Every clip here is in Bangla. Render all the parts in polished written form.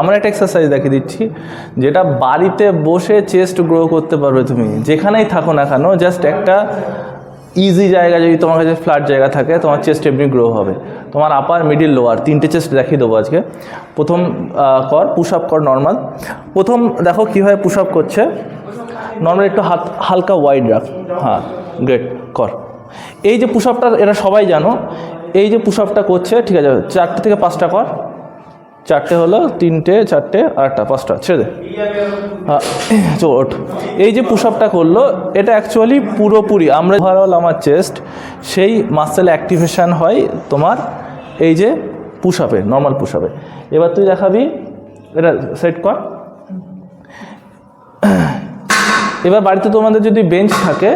আমরা একটা এক্সারসাইজ দেখিয়ে দিচ্ছি যেটা বাড়িতে বসে চেস্ট গ্রো করতে পারবে তুমি, যেখানেই থাকো না কেন। জাস্ট একটা ইজি জায়গা, যদি তোমার কাছে ফ্ল্যাট জায়গা থাকে, তোমার চেস্ট এমনি গ্রো হবে। তোমার আপার, মিডিল, লোয়ার তিনটে চেস্ট দেখিয়ে দেবো আজকে। প্রথম কর পুশ আপ কর নর্মাল। প্রথম দেখো কীভাবে পুশ আপ করছে। নর্মাল একটু হাত হালকা ওয়াইড রাখ। হ্যাঁ, গ্রেট, কর। এই যে পুশ আপটা এরা সবাই জানো, এই যে পুশ আপটা করছে, ঠিক আছে, 4টে থেকে 5টা কর। 4টে হলো, 3টে, 4টে, 8টা, 5টা, ছেড়ে দে। হ্যাঁ, ওঠ। এই যে পুশ আপটা করলো, এটা অ্যাকচুয়ালি পুরোপুরি আমরা ওভারঅল আমার চেস্ট সেই মাসেল অ্যাক্টিভেশন হয় তোমার এই যে পুশ আপে, নর্মাল পুশ আপে। এবার তুই দেখাবি, এটা সেট কর। এবার বাড়িতে তোমাদের যদি বেঞ্চ থাকে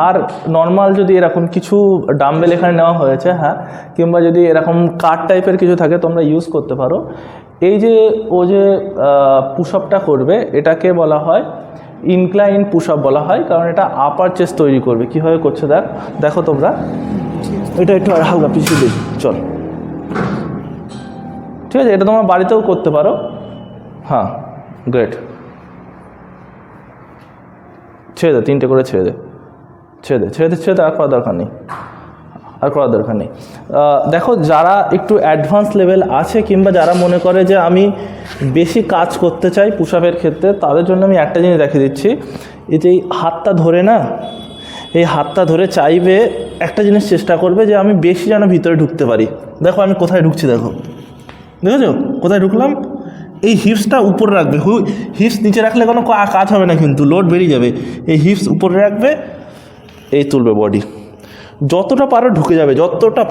আর নর্মাল যদি এরকম কিছু ডাম্বেল এখানে নেওয়া হয়েছে, হ্যাঁ, কিংবা যদি এরকম কাট টাইপের কিছু থাকে তোমরা ইউজ করতে পারো। এই যে ও যে পুশ আপটা করবে, এটাকে বলা হয় ইনক্লাইন পুশ আপ বলা হয়, কারণ এটা আপার চেস্ট তৈরি করবে। কীভাবে করছে দেখো তোমরা। এটা একটু হালকা পিছিয়ে দিই, চল, ঠিক আছে। এটা তোমরা বাড়িতেও করতে পারো। হ্যাঁ, গ্রেট। ছেড়ে দে, 3টে করে ছেড়ে দে, ছেড়ে দে, ছেড়ে দে, ছেড়ে দে। আর করার দরকার নেই, আর করার দরকার নেই। দেখো, যারা একটু অ্যাডভান্স লেভেল আছে কিংবা যারা মনে করে যে আমি বেশি কাজ করতে চাই পুশ আপের ক্ষেত্রে, তাদের জন্য আমি একটা জিনিস দেখিয়ে দিচ্ছি। এই যে এই হাতটা ধরে না, এই হাতটা ধরে চাইবে একটা জিনিস চেষ্টা করবে যে আমি বেশি যেন ভিতরে ঢুকতে পারি। দেখো আমি কোথায় ঢুকছি, দেখো, দেখেছো কোথায় ঢুকলাম। এই হিপসটা উপরে রাখবে। হিপস নিচে রাখলে কোনো কাজ হবে না, কিন্তু লোড বেরিয়ে যাবে। এই হিপস উপরে রাখবে, এই তুলবে বডি, যতটা পারো ঢুকে যাবে, যতটা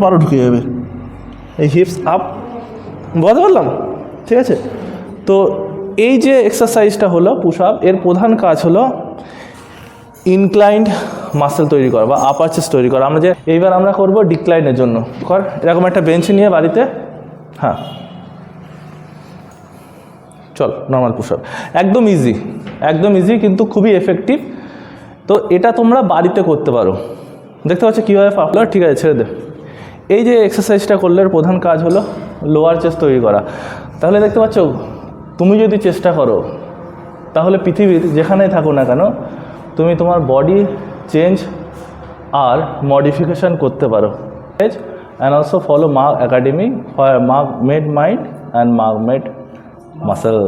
পারো ঢুকে যাবে। এই হিপস আপ, বলতে পারলাম, ঠিক আছে। তো এই যে এক্সারসাইজটা হলো পুশ আপ, এর প্রধান কাজ হলো ইনক্লাইন্ড মাসেল তৈরি করা বা আপার চেস্ট তৈরি করা। এইবার আমরা করবো ডিক্লাইনের জন্য। কর এরকম একটা বেঞ্চ নিয়ে বাড়িতে। হ্যাঁ, চল, নর্মাল পুশ আপ, একদম ইজি কিন্তু খুবই এফেক্টিভ। তো এটা তোমরা বাড়িতে করতে পারো। দেখতে পাচ্ছ কীভাবে পাপলার, ঠিক আছে, ছেড়ে দে। এই যে এক্সারসাইজটা করলে প্রধান কাজ হলো লোয়ার চেস্ট তৈরি করা। তাহলে দেখতে পাচ্ছ, তুমি যদি চেষ্টা করো তাহলে পৃথিবীর যেখানেই থাকো না কেন তুমি তোমার বডি চেঞ্জ আর মডিফিকেশান করতে পারো। And also follow mark academy, mark made mind and mark made muscle.